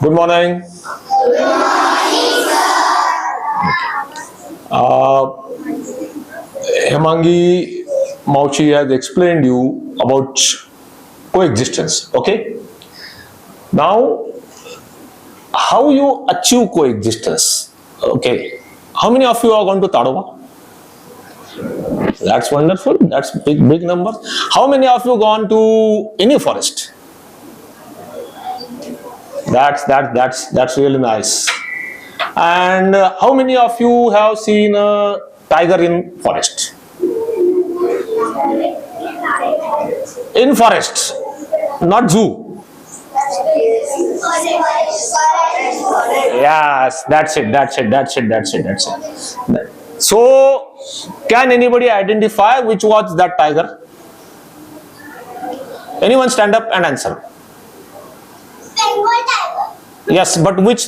Good morning. Good morning, sir. Hemangi Mauchi has explained you about coexistence. Okay. Now, how you achieve coexistence? Okay. How many of you are going to Tadoba? That's wonderful. That's big number. How many of you gone to any forest? That's really nice. And how many of you have seen a tiger in forest? In forest, not zoo. Yes, that's it. So, can anybody identify which was that tiger? Anyone stand up and answer? Bengal tiger. Yes, but which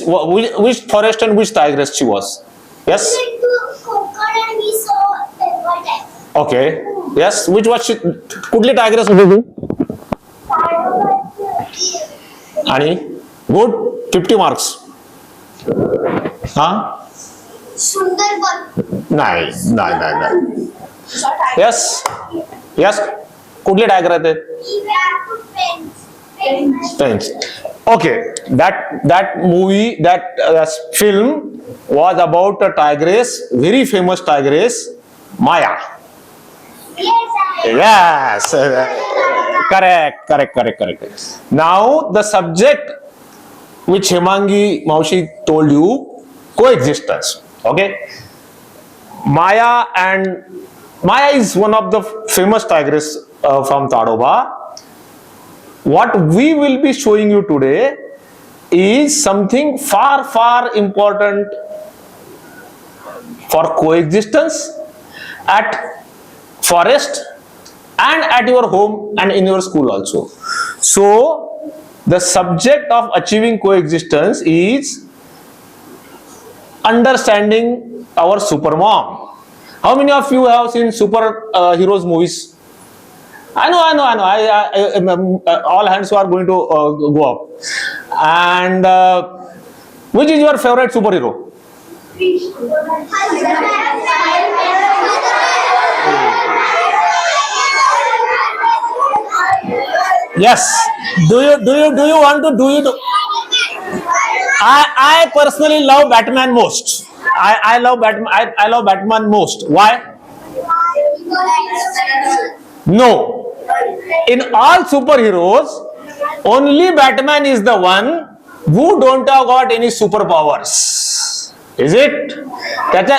forest and which tigress she was? Yes? We went to Konkan and we saw Bengal tiger. Okay. Yes, which was she? Kudli tigress होती? आणि good 50 marks. हाँ? Sundarban. नहीं. Yes. कुठले tiger आहेत? We have to Fence. Okay, that movie, that film was about a tigress, very famous tigress, Maya. Yes, Correct. Now the subject which Hemangi Maushi told you, coexistence. Okay, Maya is one of the famous tigress from Tadoba. What we will be showing you today is something far important for coexistence at forest and at your home and in your school also. So, the subject of achieving coexistence is understanding our super mom. How many of you have seen super heroes movies? I know. All hands are going to go up. And which is your favorite superhero? Yes. Do you want to do it? I personally love Batman most. I love Batman most. Why? No. In all superheroes, only Batman is the one who don't have got any superpowers. Is it?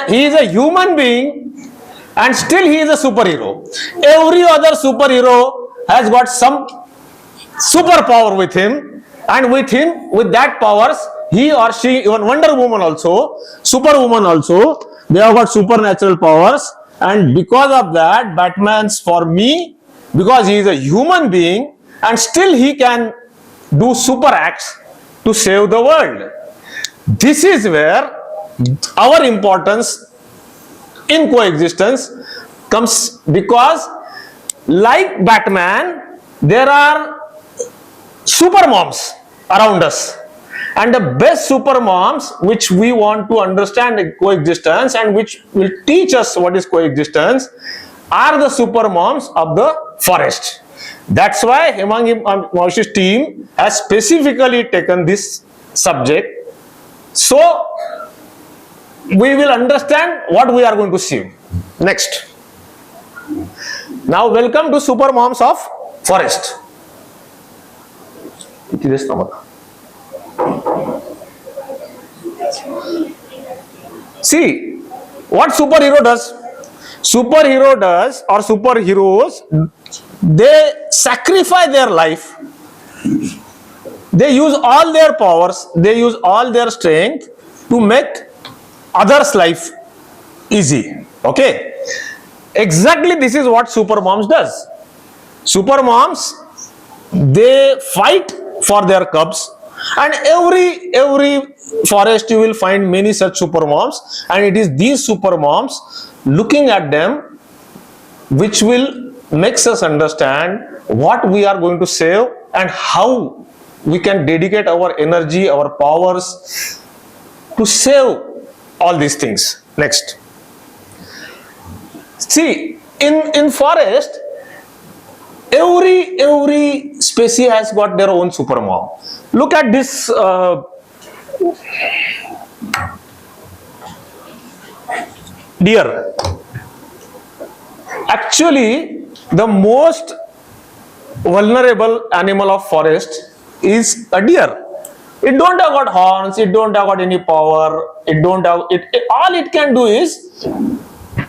He is a human being and still he is a superhero. Every other superhero has got some superpower with him, and with that powers, he or she, even Wonder Woman also, Superwoman also, they have got supernatural powers, and because of that, Batman's for me, because he is a human being and still he can do super acts to save the world. This is where our importance in coexistence comes, because like Batman, there are super moms around us, and the best super moms which we want to understand coexistence and which will teach us what is coexistence are the super moms of the forest. That's why Hemangi Maushi's team has specifically taken this subject, so we will understand what we are going to see next. Now welcome to super moms of forest. See what superhero does. Superhero does, or superheroes, they sacrifice their life. They use all their powers, they use all their strength to make others' life easy. Okay, exactly this is what super moms does. Super moms, they fight for their cubs, and every forest you will find many such super moms, and it is these super moms looking at them which will makes us understand what we are going to save and how we can dedicate our energy, our powers to save all these things. Next. See, in forest, every species has got their own super mom. Look at this deer. Actually, the most vulnerable animal of forest is a deer. It don't have got horns, it don't have got any power, it don't have it, all it can do is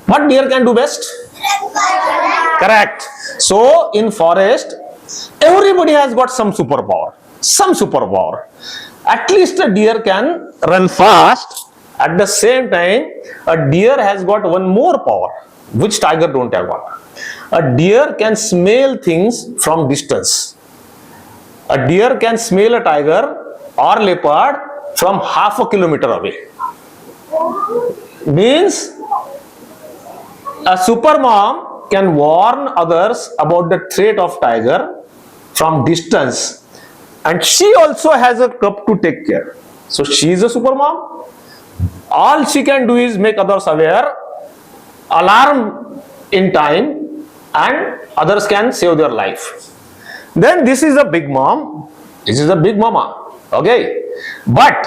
what deer can do best? Correct. So in forest, everybody has got some superpower. Some superpower. At least a deer can run fast. At the same time, a deer has got one more power, which tiger don't have got. A deer can smell things from distance. A deer can smell a tiger or leopard from half a kilometer away. Means a supermom can warn others about the threat of tiger from distance, and she also has a cub to take care. So she is a supermom. All she can do is make others aware, alarm in time, and others can save their life. Then this is a big mom. This is a big mama. Okay, but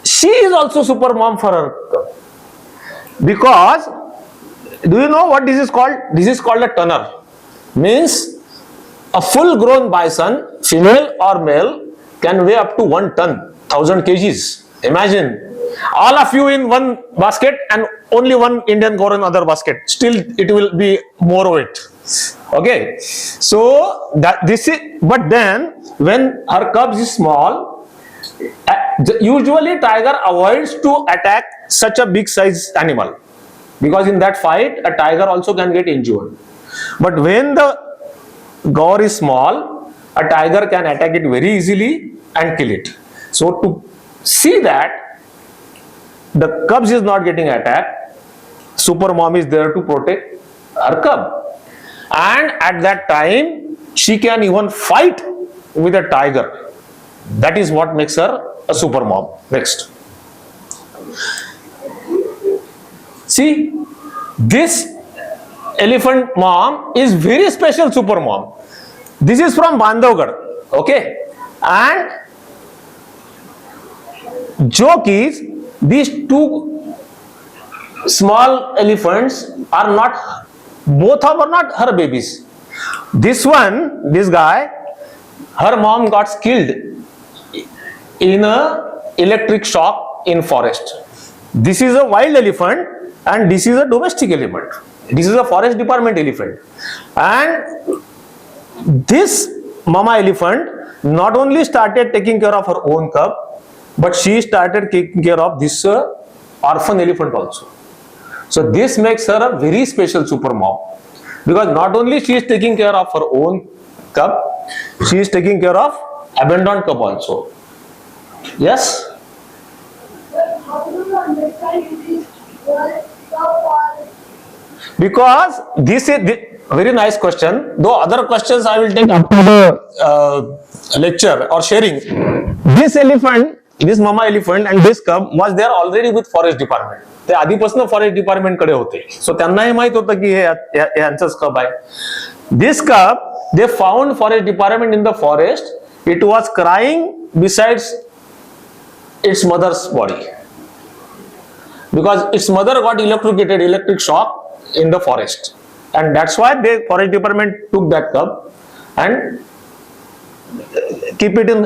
she is also super mom for her cub. Because do you know what this is called? This is called a tunner. Means a full grown bison, female or male, can weigh up to 1 ton, 1000 kgs. Imagine all of you in one basket and only one Indian cow in other basket. Still it will be more weight. Okay, so that this is, but then when her cubs is small, usually tiger avoids to attack such a big size animal, because in that fight a tiger also can get injured. But when the gaur is small, a tiger can attack it very easily and kill it. So to see that the cubs is not getting attacked, super mom is there to protect her cub. And at that time, she can even fight with a tiger. That is what makes her a super mom. Next. See, this elephant mom is very special super mom. This is from Bandhavgarh. Okay. And joke is, these two small elephants are not, both of are not her babies. This one, this guy, her mom got killed in a electric shock in forest. This is a wild elephant and this is a domestic elephant. This is a forest department elephant. And this mama elephant not only started taking care of her own cub, but she started taking care of this orphan elephant also. So this makes her a very special super mom, because not only she is taking care of her own cub, she is taking care of abandoned cub also. Yes? How do you understand it is Because this is very nice question. Though other questions I will take after the lecture or sharing. This elephant, this mama elephant and this cub was there already with forest department. ते आधीपासून forest department कडे होते. सो त्यांनाही माहित होतं की हे यांचंच कब आहे. This cub they found forest department in the forest. It was crying besides its mother's body, because its mother got electrocuted, electric shock in the forest, and that's why the forest department took that cub and keep it in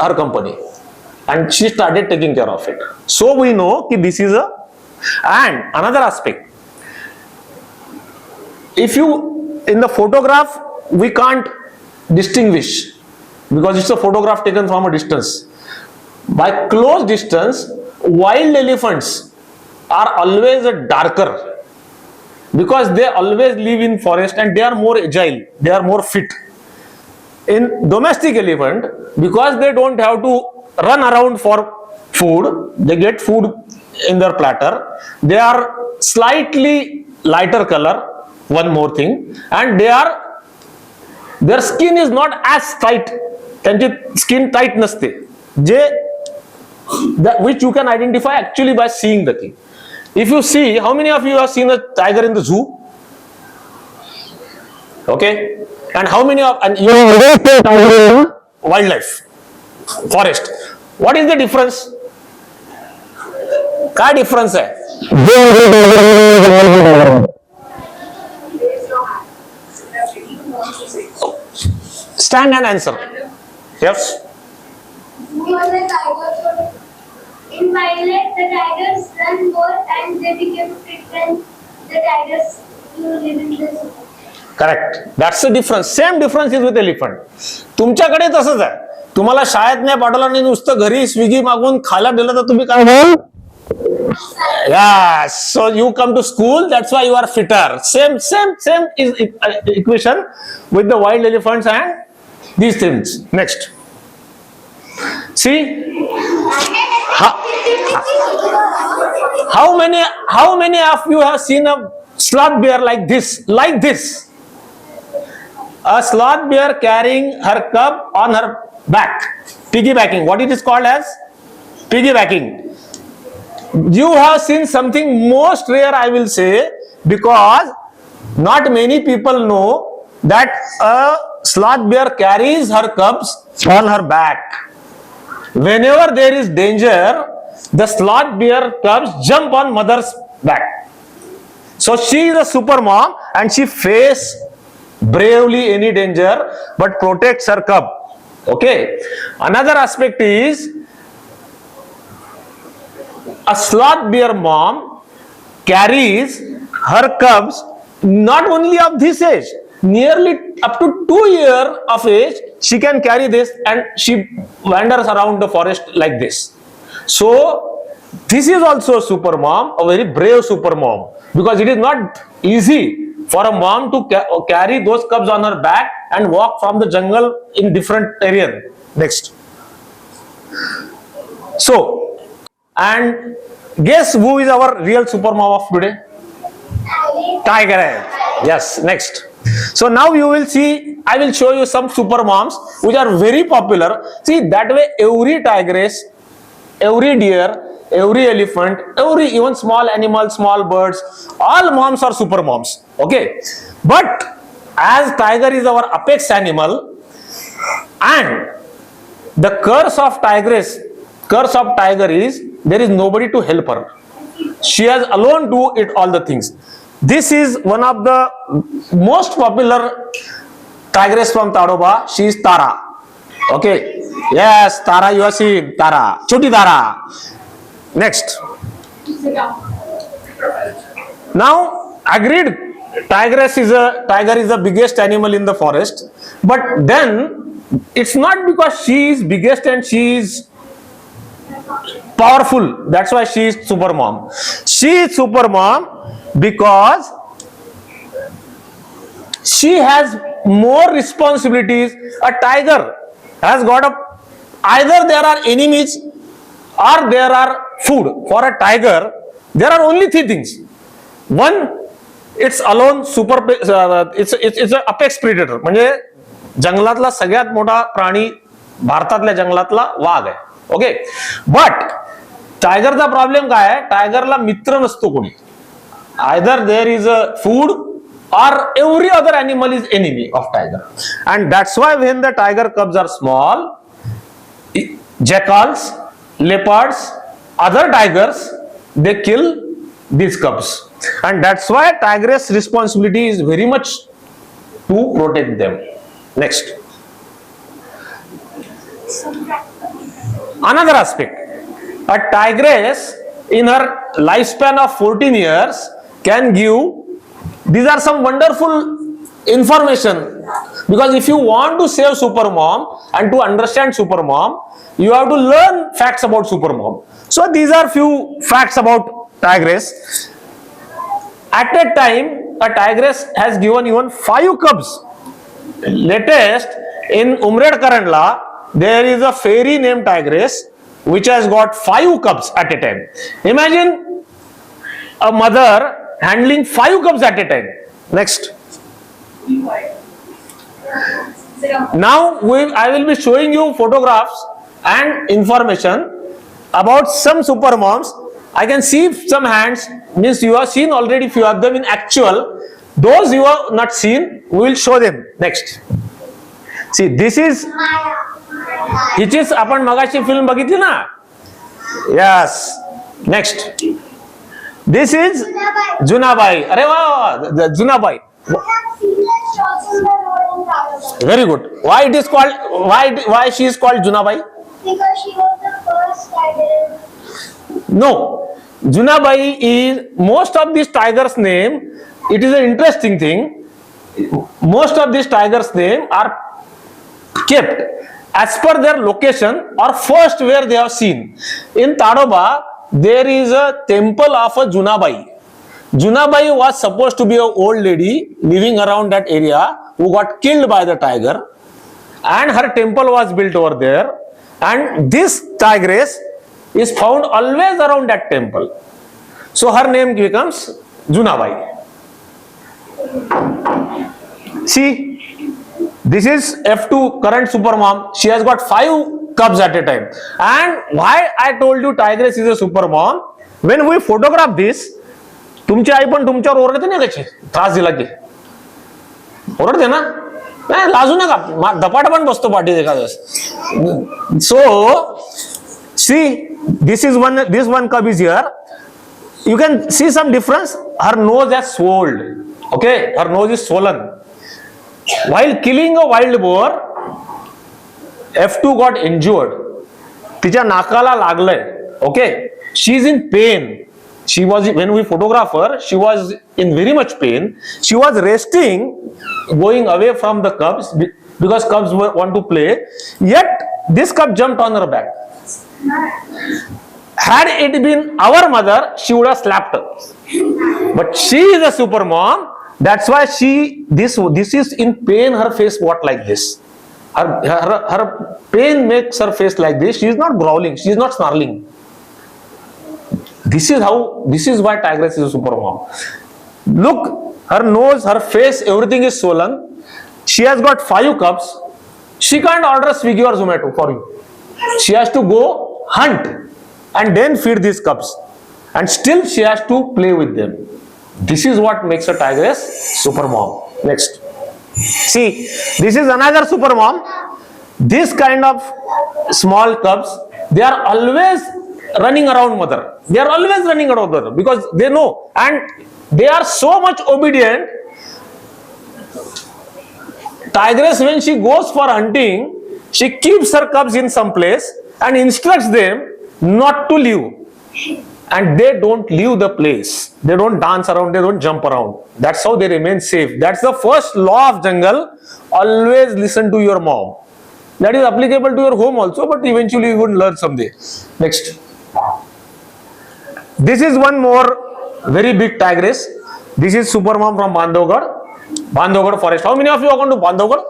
her company, and she started taking care of it. So we know that this is a. And another aspect, if you in the photograph we can't distinguish because it's a photograph taken from a distance. By close distance, wild elephants are always a darker, because they always live in forest and they are more agile, they are more fit. In domestic elephant, because they don't have to run around for food, they get food in their platter, they are slightly lighter color, one more thing, and their skin is not as tight त्यांची skin tight नसते, जे which you can identify actually by seeing the thing. If you see, how many of you have seen a tiger in the zoo? Okay, and how many of, and you have tiger in wildlife forest. What is the difference? क्या difference है? Stand and answer. Yes. In wildlife, the tigers run more and they become fit when the tigers live in the zoo. Correct. That's the difference. Same difference is with elephant. तुमच्याकडे तसंच आहे. तुम्हाला शाळेत नाही पाठवलं आणि नुसतं घरी स्विगी मागून खायला दिलं तर तुम्ही काय म्हणाल? Yeah. So you come to school. That's why you are fitter. Same is equation with the wild elephants and these things. Next. See, how many of you have seen a sloth bear like this? Like this, a sloth bear carrying her cub on her back, piggybacking. What it is called as piggybacking. You have seen something most rare, I will say, because not many people know that a sloth bear carries her cubs on her back. Whenever there is danger, the sloth bear cubs jump on mother's back. So she is a super mom and she faces bravely any danger but protects her cub. Okay. Another aspect is a sloth bear mom carries her cubs not only of this age, nearly up to 2 years of age, she can carry this and she wanders around the forest like this. So this is also a super mom, a very brave super mom, because it is not easy for a mom to carry those cubs on her back and walk from the jungle in different areas. Next. So, and guess who is our real super mom of today? Tiger. Yes. Next. So now you will see, I will show you some super moms which are very popular. See, that way every tigress, every deer, every elephant, every even small animal, small birds, all moms are super moms. Okay. But as tiger is our apex animal and the curse of tiger is there is nobody to help her. She has alone do it all the things. This is one of the most popular tigress from Tadoba. She is Tara. Okay. Yes, Tara, you have seen Tara. Choti Tara. Next. Now, agreed, tiger is the biggest animal in the forest. But then, it's not because she is biggest and she is powerful. That's why she is super mom. She is super mom because she has more responsibilities. A tiger has got either there are enemies or there are food. For a tiger, there are only 3 things. One, it's alone it's a apex predator. म्हणजे जंगलातला सगळ्यात मोठा प्राणी भारतातल्या जंगलातला वाघ आहे. Okay. But टायगरचा problem काय आहे? टायगरला मित्र नसतो कोणी. Either there is a food or every other animal is enemy of tiger. And that's why when the tiger cubs are small, jackals, leopards, other tigers, they kill these cubs. And that's why tigress responsibility is very much to protect them. Next. Another aspect. A tigress in her lifespan of 14 years can give, these are some wonderful information, because if you want to save supermom and to understand supermom, you have to learn facts about supermom. So these are few facts about tigress. At a time, a tigress has given even 5 cubs. Latest in Umred Karandla, there is a fairy named tigress which has got 5 cubs at a time. Imagine a mother handling 5 cubs at a time. Next. Now I will be showing you photographs and information about some super moms. I can see some hands, means you have seen already few of them in actual. Those you have not seen, we will show them next. See, this is हिचीच आपण मगाशी film बघितली ना. Yes. Next. This is Junabai. अरे वा, Junabai. Very good. Why it is called? Why she is called Junabai? Because she was the first tiger. No. Junabai is most of these tigers' name. It is an interesting thing. Most of these tigers' name are kept as per their location or first where they have seen. In Tadoba, there is a temple of a Junabai. Junabai was supposed to be an old lady living around that area who got killed by the tiger, and her temple was built over there, and this tigress is found always around that temple. So her name becomes Junabai. See, this is F2 current supermom. She has got 5 cubs at a time. And why I told you tigress is a supermom? When we photograph this, तुमची आई पण तुमच्यावर ओरडते ना कशी त्रास दिला की ओरडते ना नाही लाजू नका धपाट पण बसतो पाठी एखाद्या सो सी this one cub is here. You can see some difference. Her nose has swelled. Okay, her nose is swollen. While killing a wild boar, F2 got injured. तिच्या नाकाला लागलंय. Okay, she is in pain. She was, when we photograph her, she was in very much pain. She was resting, going away from the cubs because cubs want to play. Yet this cub jumped on her back. Had it been our mother, she would have slapped her. But she is a super mom. That's why this is in pain. Her face what like this. Her pain makes her face like this. She is not growling. She is not snarling. This is why tigress is a super mom. Look, her nose, her face, everything is swollen. She has got 5 cubs. She can't order Swiggy or Zomato for you. She has to go hunt and then feed these cubs. And still she has to play with them. This is what makes a tigress super mom. Next. See, this is another super mom. This kind of small cubs, they are always running around mother. They are always running around mother because they know, and they are so much obedient. Tigress, when she goes for hunting, she keeps her cubs in some place and instructs them not to leave. And they don't leave the place. They don't dance around, they don't jump around. That's how they remain safe. That's the first law of jungle. Always listen to your mom. That is applicable to your home also, but eventually you will learn someday. Next. This is one more very big tigress. This is super mom from Bandhavgarh forest. How many of you are going to Bandhavgarh?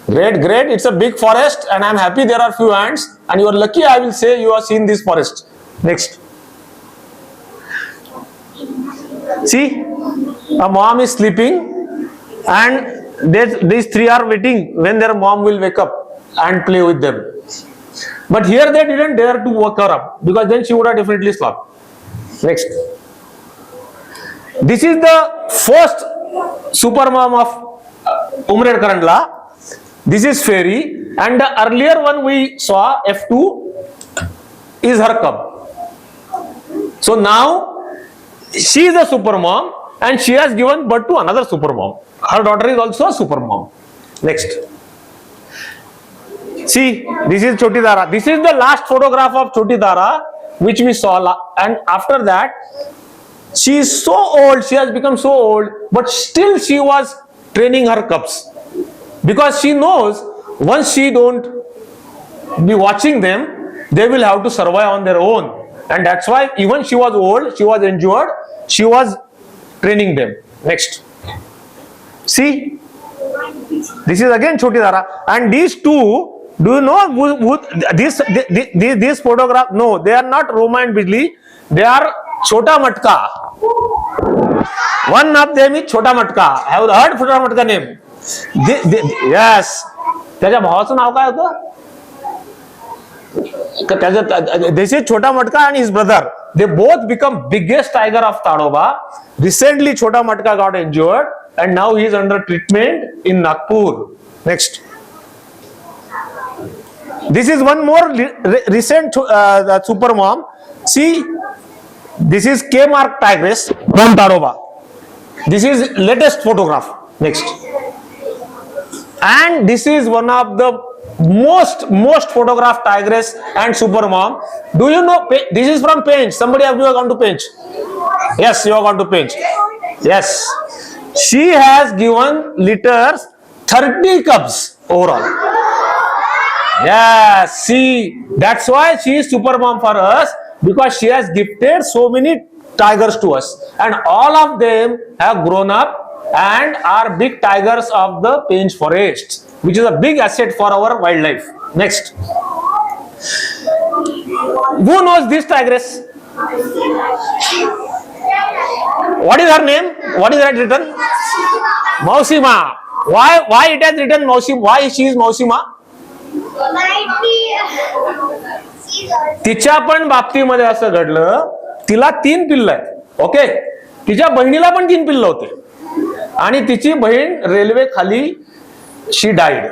Great. It's a big forest and I'm happy there are few ants and you are lucky, I will say, you have seen this forest. Next. See, a mom is sleeping and these 3 are waiting when their mom will wake up and play with them. But here they didn't dare to wake her up because then she would have definitely slept. Next. This is the first super mom of Umred Karandla. This is Fairy, and the earlier one we saw, F2, is her cub. So now she is a super mom and she has given birth to another super mom. Her daughter is also a super mom. Next. See, this is Choti Dara. This is the last photograph of Choti Dara which we saw, and after that she is so old, she has become so old, but still she was training her cubs. Because she knows once she don't be watching them, they will have to survive on their own. And that's why even she was old, she was injured, she was training them. Next. See, this is again Choti Dara. And these two, do you know this photograph? No, they are not Roma and Bijli. They are Chota Matka. One of them is Chota Matka. Have you heard Chota Matka name? Yes. त्याच्या भावाचं नाव काय होतं? This is Chota Matka and his brother. They both become biggest tiger of Tadoba. Recently, Chota Matka got injured and now he is under treatment in Nagpur. Next. This is one more recent super mom. See, this is K Mark Tigress from Tadoba. This is latest photograph. Next. And this is one of the most photographed tigress and super mom. Do you know this is from Pench? Somebody of you have gone to Pench? Yes, you have gone to Pench. Yes, she has given litters 30 cubs overall. Yes, see, that's why she is super mom for us, because she has gifted so many tigers to us, and all of them have grown up and are big tigers of the Pench forest, which is a big asset for our wildlife. Next. Who knows this tigress? What is her name? What is that written? Mausima. Why it has written Mausima? Why she is Mausima? तिच्या पण बाबतीमध्ये असं घडलं, तिला 3 पिल्ल आहेत. Okay, तिच्या बहिणीला पण 3 पिल्ल होते आणि तिची बहीण रेल्वे खाली she died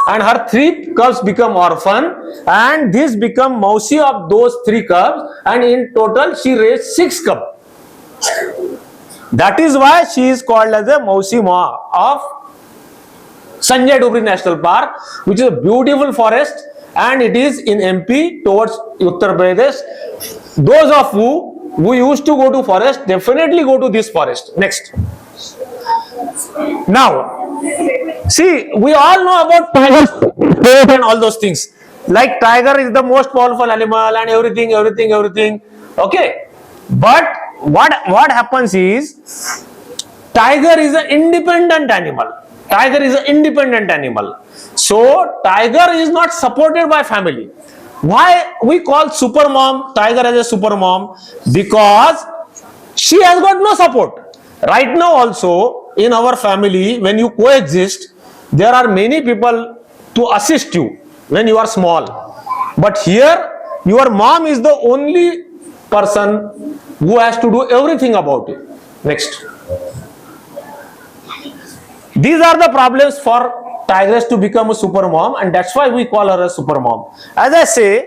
and her 3 cubs become orphan and this become Mausi of those 3 cubs, and in total she raised 6 cubs. That is why she is called as a Mausi Ma of Sanjay Deshpande National Park, which is a beautiful forest and it is in MP towards Uttar Pradesh. Those of you who used to go to forest, definitely go to this forest. Next. Now, see, we all know about tigers and all those things. Like tiger is the most powerful animal and everything. Okay, but what happens is, tiger is an independent animal. So tiger is not supported by family. Why we call super mom tiger as a super mom? Because she has got no support. Right now also in our family, when you coexist, there are many people to assist you when you are small. But here, your mom is the only person who has to do everything about it. Next. These are the problems for tigress to become a super mom, and that's why we call her a super mom. As I say,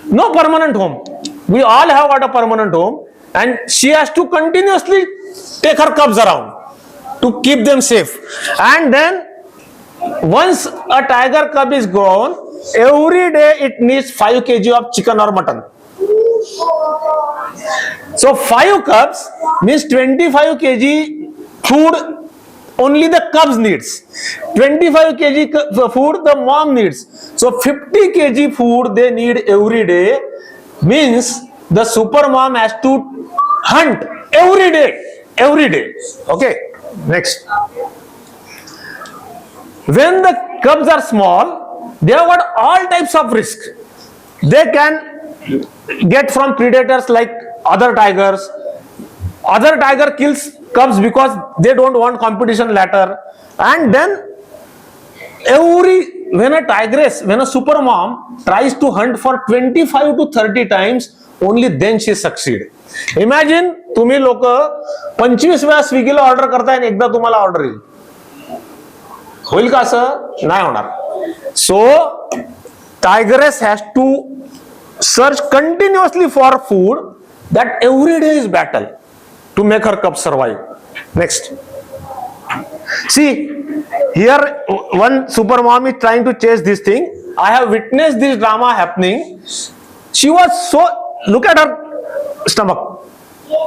no permanent home. We all have got a permanent home, and she has to continuously take her cubs around to keep them safe. And then once a tiger cub is grown, every day it needs 5 kg of chicken or mutton. So 5 cubs means 25 kg food only the cubs needs. 25 kg food the mom needs. So 50 kg food they need every day, means the super mom has to hunt every day. Okay, next. When the cubs are small, they have got all types of risk. They can get from predators like other tigers. Other tiger kills cubs because they don't want competition later. And then when a super mom tries to hunt for 25 to 30 times, only then she succeed. Imagine तुम्ही लोक 25 वेळा स्विगीला order करताय आणि एकदा तुम्हाला order येईल. होईल का? असं नाही होणार. सो tigress has to search continuously for food, that every day is battle to make her cubs survive. Next. See, here one super mom is trying to chase this thing. I have witnessed this drama happening. She was so, look at her stomach.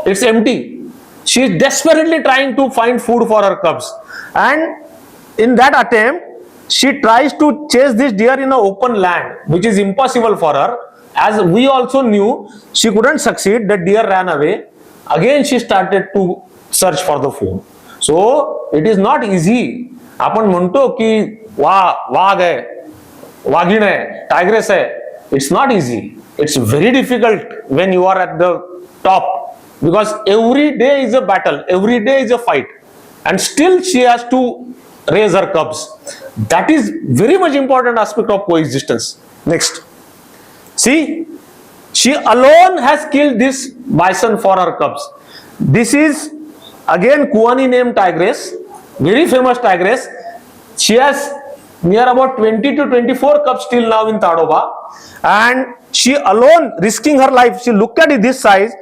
It's empty. She is desperately trying to find food for her cubs. And in that attempt, she tries to chase this deer in an open land, which is impossible for her. As we also knew, she couldn't succeed. The deer ran away. Again, she started to search for the food. So, it is not easy. आपण म्हणतो की वाघ आहे, वाघीण आहे, tigress आहे. It's not easy. It's very difficult when you are at the top, because every day is a battle, every day is a fight, and still she has to raise her cubs. That is very much important aspect of coexistence. Next. See, she alone has killed this bison for her cubs. This is again Kuani named tigress, very famous tigress. She has near about 20 to 24 cubs till now in Tadoba, and she alone risking her life. She look at it, this size.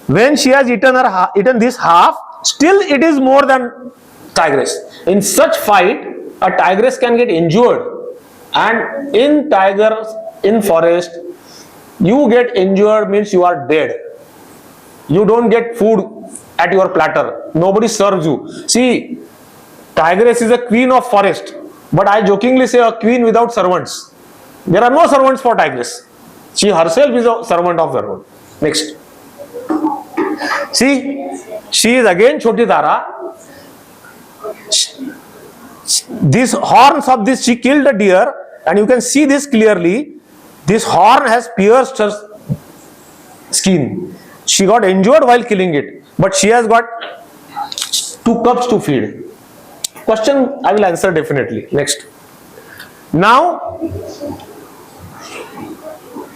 When she has eaten this half, still it is more than tigress. In such fight, a tigress can get injured, and in tigers in forest, you get injured means you are dead. You don't get food at your platter. Nobody serves you. See, tigress is a queen of forest, but I jokingly say a queen without servants. There are no servants for tigress. She herself is a servant of the world. Next. See, she is again Choti Tara. These horns of this, she killed a deer, and you can see this clearly. This horn has pierced her skin. She got injured while killing it, but she has got 2 cubs to feed. Question I will answer definitely. Next. Now,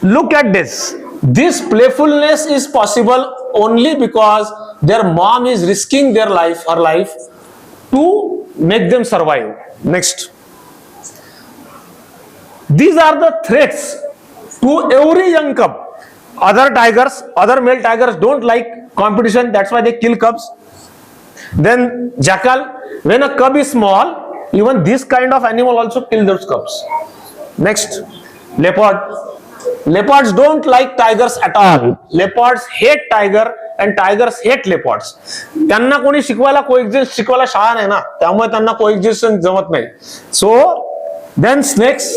look at this. This playfulness is possible only because their mom is risking their life, her life, to make them survive. Next. These are the threats to every young cub. Other tigers, other male tigers don't like competition. That's why they kill cubs. Then jackal. When a cub is small, even this kind of animal also kill those cubs. Next. Leopard. Leopards don't like tigers at all. Leopards hate tiger and tigers hate leopards. त्यांना कोणी शिकवायला कोएक्झिस्ट शिकवायला शाळा नाही ना, त्यामुळे त्यांना कोएक्झिस्टन्स जमत नाही. So then snakes.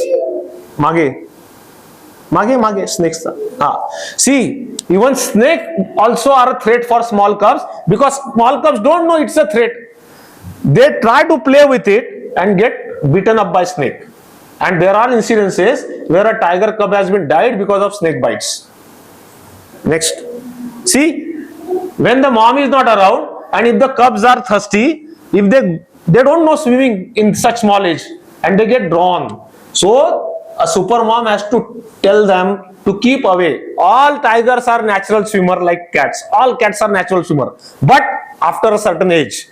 मागे snakes. See, even snake also are a threat for small cubs, because small cubs don't know it's a threat. They try to play with it and get beaten up by snake. And there are incidences where a tiger cub has been died because of snake bites. Next. See, when the mom is not around, and if the cubs are thirsty, if they don't know swimming in such small age, and they get drawn. So a super mom has to tell them to keep away. All tigers are natural swimmer like cats. All cats are natural swimmer, but after a certain age.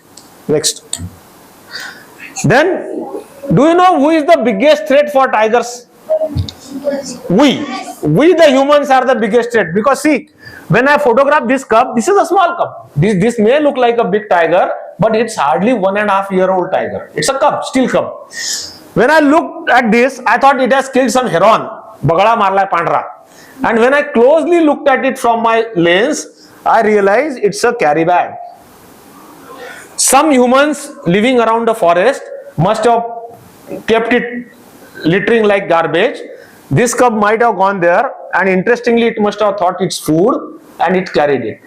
Next. Then, do you know who is the biggest threat for tigers? We the humans are the biggest threat, because see, when I photograph this cub, this is a small cub. This may look like a big tiger, but it's hardly 1.5-year-old tiger. It's a cub, still cub. When I looked at this, I thought it has killed some heron. Bagada marla pandra. And when I closely looked at it from my lens, I realized it's a carry bag. Some humans living around the forest must have kept it littering like garbage. This cub might have gone there, and interestingly, it must have thought it's food and it carried it.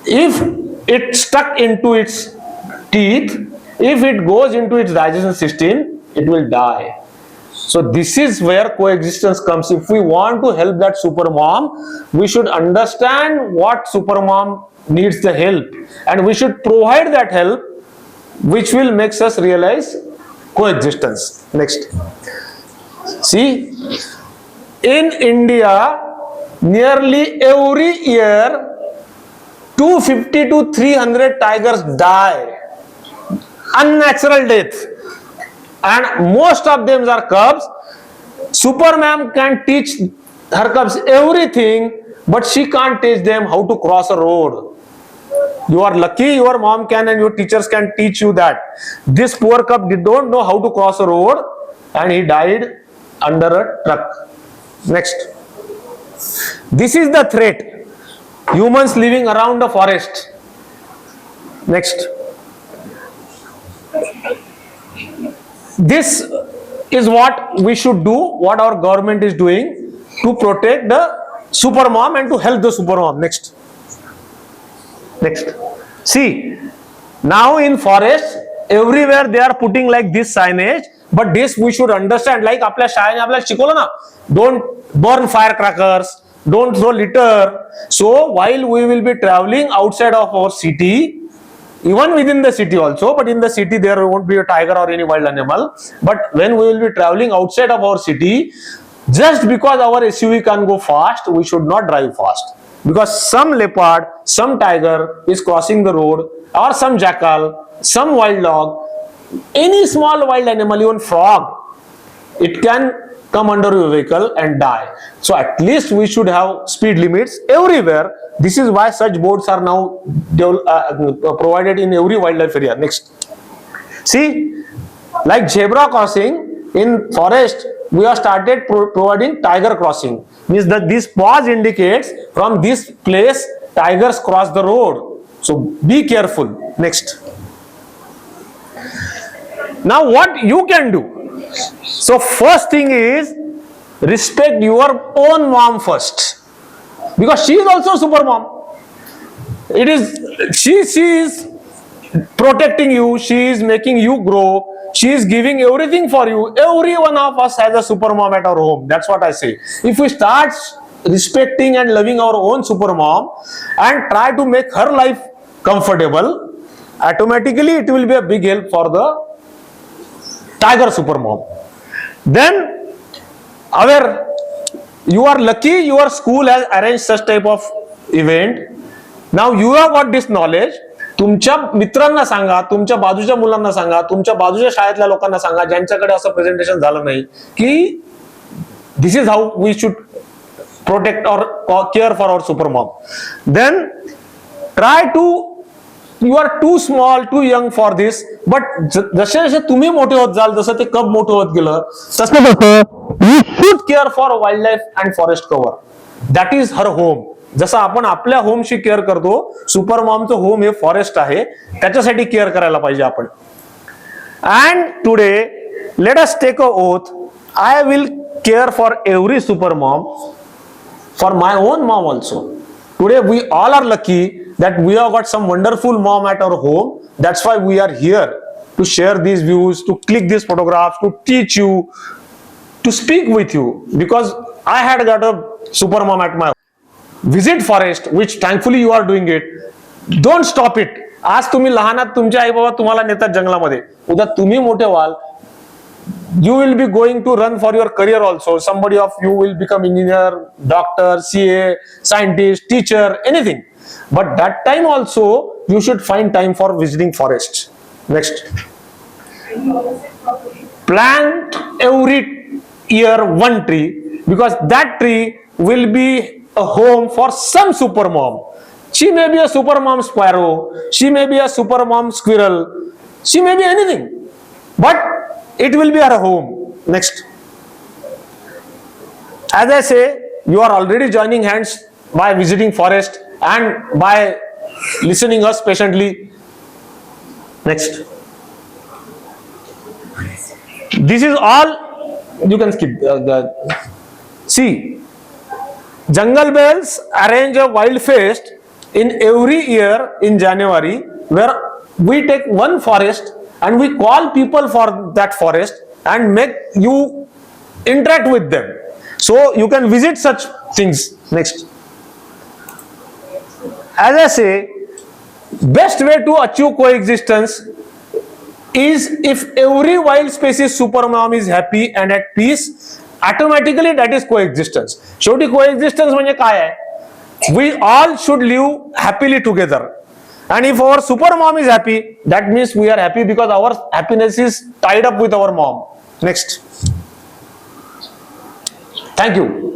If it stuck into its teeth, if it goes into its digestion system, it will die. So this is where coexistence comes. If we want to help that super mom, we should understand what super mom needs the help, and we should provide that help, which will make us realize coexistence. Next. See, in India, nearly every year 250 to 300 tigers die. Unnatural death. And most of them are cubs. Super mom can teach her cubs everything, but she can't teach them how to cross a road. You are lucky your mom can and your teachers can teach you that. This poor cub don't know how to cross a road, and he died under a truck. Next. This is the threat. Humans living around the forest. Next. This is what we should do, what our government is doing to protect the super mom and to help the super mom. Next. Next. See, now in forest, everywhere they are putting like this signage, but this we should understand, like आपल्या शाळेने आपल्याला शिकवलं ना, don't burn firecrackers, don't throw litter. So while we will be traveling outside of our city, even within the city also, but in the city there won't be a tiger or any wild animal. But when we will be traveling outside of our city, just because our SUV can go fast, we should not drive fast. Because some leopard, some tiger is crossing the road, or some jackal, some wild dog, any small wild animal, even frog, it can come under your vehicle and die. So at least we should have speed limits everywhere. This is why such boards are now provided in every wildlife area. Next. See, like zebra crossing in forest, we have started providing tiger crossing. Means that this pause indicates from this place tigers cross the road. So be careful. Next. Now what you can do? So first thing is respect your own mom first, because she is also super mom. It is she is protecting you, she is making you grow, she is giving everything for you. Every one of us has a super mom at our home. That's what I say. If we start respecting and loving our own super mom and try to make her life comfortable, automatically it will be a big help for the tiger super mom. Then you are lucky your school has arranged such type of event. Now you have got this knowledge. तुमच्या मित्रांना सांगा, तुमच्या बाजूच्या मुलांना सांगा, तुमच्या बाजूच्या शाळेतल्या लोकांना सांगा ज्यांच्याकडे असं प्रेझेंटेशन झालं नाही, की this is how we should protect or care for our super mom. Then try to, you are too small, too young for this, but जसे जसे तुम्ही मोठे होत जाल, जसं ते कब मोठं होत गेलं, तसं you should care for wildlife and forest cover. That is her home. जसं आपण आपल्या होमशी केअर करतो, सुपर मॉमचं होम हे फॉरेस्ट आहे, त्याच्यासाठी केअर करायला पाहिजे आपण. And today let us take a oath, I will care for every super mom, for my own mom also. Today we all are lucky that we have got some wonderful mom at our home. That's why we are here to share these views, to click these photographs, to teach you, to speak with you. Because I had got a super mom at my home. Visit forest, which thankfully you are doing it. Don't stop it. आज तुम्ही लहान आहात, तुमचे आई बाबा तुम्हाला नेतात जंगलामध्ये. उद्या तुम्ही मोठे व्हाल, you will be going to run for your career also. Somebody of you will become engineer, doctor, CA, scientist, teacher, anything. But that time also you should find time for visiting forests. Next. Plant every year one tree, because that tree will be a home for some super mom. She may be a super mom sparrow, she may be a super mom squirrel, she may be anything, but it will be her home. Next. As I say, you are already joining hands by visiting forest and by listening us patiently. Next. This is all. You can skip see, Jungle Belles arrange a wild fest in every year in January, where we take one forest and we call people for that forest and make you interact with them. So you can visit such things. Next. As I say, best way to achieve coexistence is if every wild species super mom is happy and at peace, automatically that is coexistence. शेवटी coexistence म्हणजे काय आहे? We all should live happily together. And if our super mom is happy, that means we are happy because our happiness is tied up with our mom. Next. Thank you.